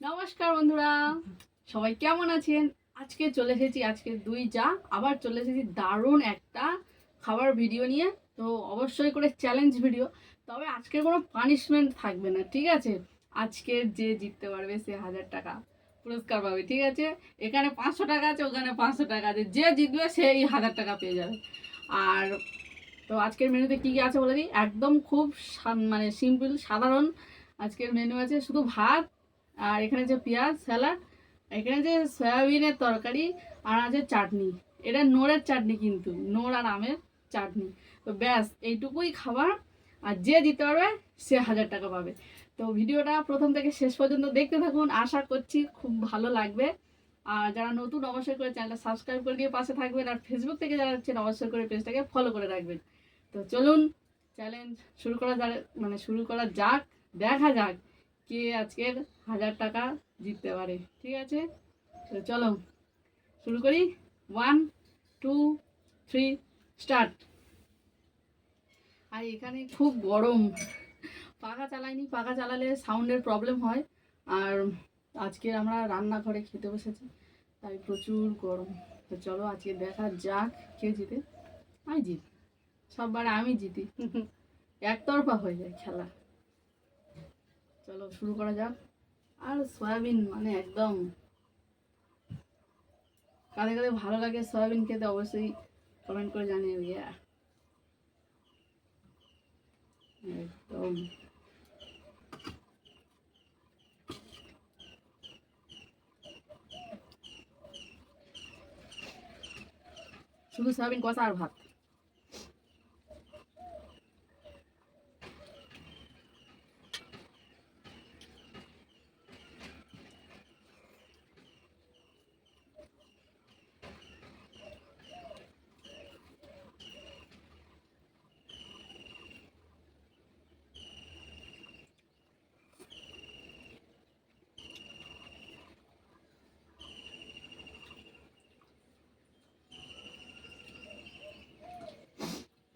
নমস্কার বন্ধুরা, সবাই কেমন আছেন? আজকে চলে এসেছি, আজকে আবার চলে এসেছি দারুণ একটা খাবার ভিডিও নিয়ে। তো অবশ্যই করে চ্যালেঞ্জ ভিডিও, তবে আজকের কোনো পানিশমেন্ট থাকবে না, ঠিক আছে? আজকের যে জিততে পারবে সে 1000 টাকা পুরস্কার পাবে, ঠিক আছে? এখানে 500 টাকা আছে, ওখানে 500 টাকা আছে, যে জিতবে সেই 1000 টাকা পেয়ে যাবে। আর তো আজকের মেনুতে কী কী আছে বলে দিই, একদম খুব মানে সিম্পল সাধারণ আজকের মেনু আছে। শুধু ভাত, আর এখানে যে পেঁয়াজ স্যালাড, এখানে যে সয়াবিনের তরকারি, আর আছে চাটনি। এটা নোড়ের চাটনি, কিন্তু নোড় আর আমের চাটনি। তো ব্যাস এইটুকুই খাবার, আর যে জিততে পারবে সে 1000 টাকা পাবে। তো ভিডিওটা প্রথম থেকে শেষ পর্যন্ত দেখতে থাকুন, আশা করছি খুব ভালো লাগবে। আর যারা নতুন অবশ্যই করে চ্যানেলটা সাবস্ক্রাইব করে দিয়ে পাশে থাকবেন, আর ফেসবুক থেকে যারা হচ্ছেন অবশ্যই করে পেজটাকে ফলো করে রাখবেন। তো চলুন চ্যালেঞ্জ শুরু করা যাক। দেখা যাক কে আজকের 1000 টাকা জিততে পারে, ঠিক আছে? তো চলো শুরু করি। 1 2 3 স্টার্ট। আর এখানে খুব গরম, পাখা চালাইনি, পাখা চালালে সাউন্ডের প্রবলেম হয়। আর আজকে আমরা রান্নাঘরে খেতে বসেছি, তাই প্রচুর গরম। তো চলো আজকে দেখা যাক কে জিতে। আমি জিতি, সববার আমি জিতি। একতরফা হয়ে যায় খেলা। চলো শুরু করা যাক। আর সয়াবিন মানে একদম, কাদের কাদের ভালো লাগে সয়াবিন খেতে অবশ্যই কমেন্ট করে জানিয়ে। একদম শুধু সয়াবিন কষা আর ভাত।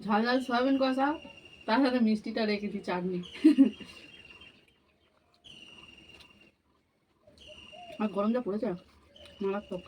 ঝাল ঝাল সয়াবিন কষা, তার সাথে মিষ্টিটা রেখেছি, চাটনি। আর গরম যা পড়েছে, মারাত্মক।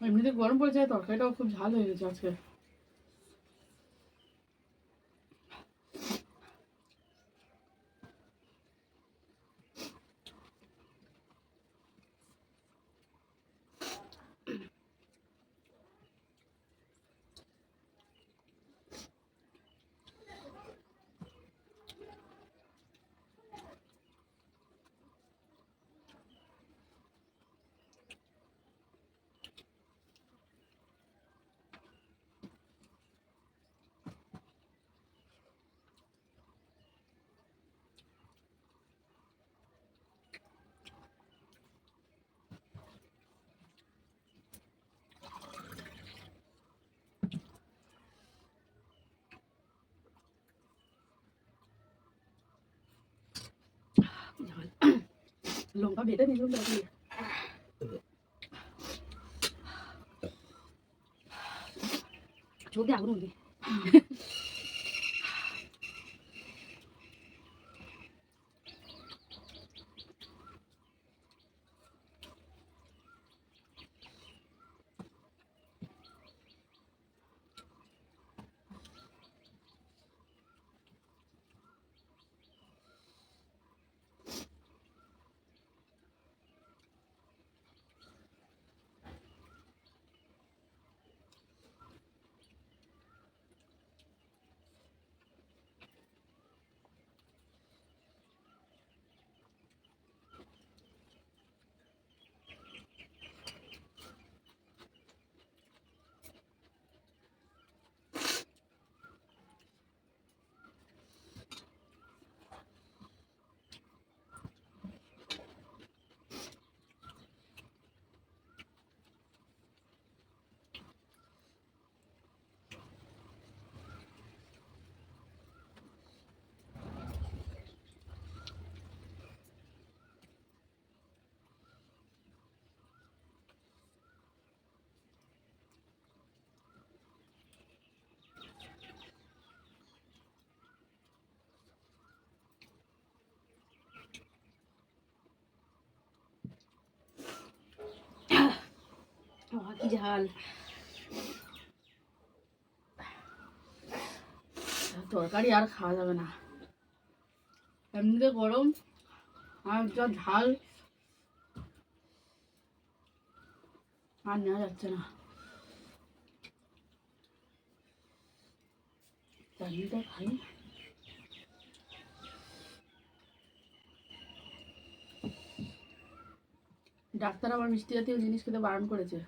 এমনিতে গরম পড়েছে, তরকারিটাও খুব ঝাল হয়ে গেছে আজকে। লঙ্কা বেটে দিলাম তরকারি। চোখ দিয়ে আগুন উঠবে। কি ঝাল! তরকারি আর খাওয়া যাবে না, এমনিতে গরম আর যা ঝাল আর নেওয়া যাচ্ছে না। চাটনিটা খাই। ডাক্তার আবার মিষ্টি জাতীয় জিনিস খেতে বারণ করেছে।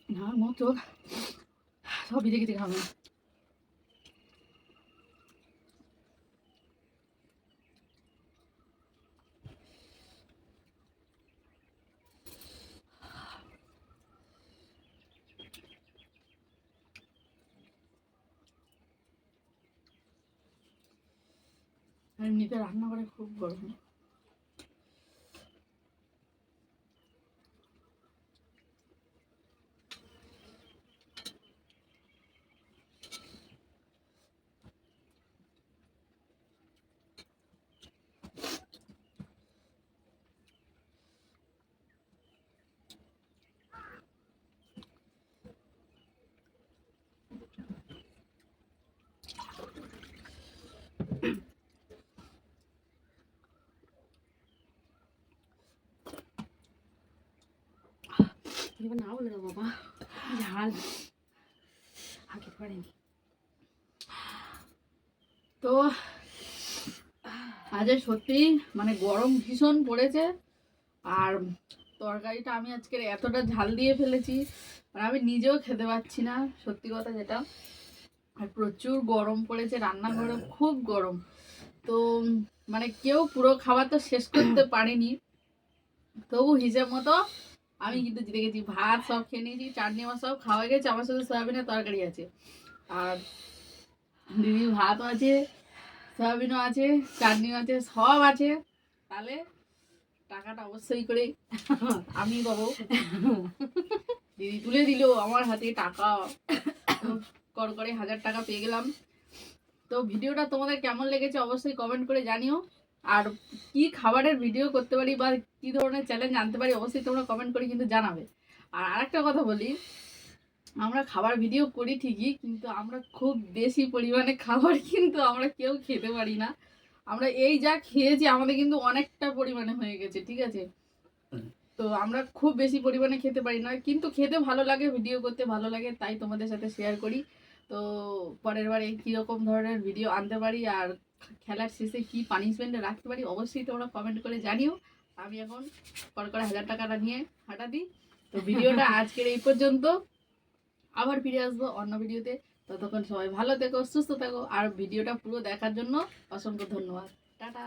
না মতো সব বিদে খেতে খাবে। এমনিতে রান্না করে খুব গরম। এবার না বলে দেবো বাবা, ঝাল আর খেতে পারিনি। তো আজ সত্যি মানে গরম ভীষণ পড়েছে, আর তরকারিটা আমি আজকে এতটা ঝাল দিয়ে ফেলেছি মানে আমি নিজেও খেতে পাচ্ছি না, সত্যি কথা যেটা। আর প্রচুর গরম পড়েছে, রান্নাঘরে খুব গরম। তো মানে কেউ পুরো খাবার তো শেষ করতে পারেনি, তবু হিসেব মতো আমি কিন্তু জিতে গেছি। ভাত সব খেয়ে নিয়েছি, চাটনি আমার সব খাওয়া গেছে, আমার শুধু সয়াবিনের তরকারি আছে। আর দিদি ভাতও আছে, সয়াবিনও আছে, চাটনিও আছে, সব আছে। তাহলে টাকাটা অবশ্যই করে আমি পাবো। দিদি তুলে দিল আমার হাতে টাকা, কর করে 1000 টাকা পেয়ে গেলাম। তো ভিডিওটা তোমাদের কেমন লেগেছে অবশ্যই কমেন্ট করে জানিও। আর কি খাবারের ভিডিও করতে পারি বা কি ধরনের চ্যালেঞ্জ আনতে পারি অবশ্যই তোমরা কমেন্ট করে কিন্তু জানাবে। আর আরেকটা কথা বলি, আমরা খাবার ভিডিও করি ঠিকই, কিন্তু আমরা খুব বেশি পরিমাণে খাবার কিন্তু আমরা কেউ খেতে পারি না। আমরা এই যা খেয়েছি আমাদের কিন্তু অনেকটা পরিমাণে হয়ে গেছে, ঠিক আছে? তো আমরা খুব বেশি পরিমাণে খেতে পারি না, কিন্তু খেতে ভালো লাগে, ভিডিও করতে ভালো লাগে, তাই তোমাদের সাথে শেয়ার করি। তো পরের বারে কীরকম ধরনের ভিডিও আনতে পারি আর খেলার শেষে কি পানিশমেন্ট রাখতে পারি অবশ্যই তোমরা কমেন্ট করে জানিও। আমি এখন কর করে 1000 টাকাটা নিয়ে হাঁটা দিই। তো ভিডিওটা আজকের এই পর্যন্ত, আবার ফিরে আসবো অন্য ভিডিওতে। ততক্ষণ সবাই ভালো থেকো, সুস্থ থাকো, আর ভিডিওটা পুরো দেখার জন্য অসংখ্য ধন্যবাদ। টাটা।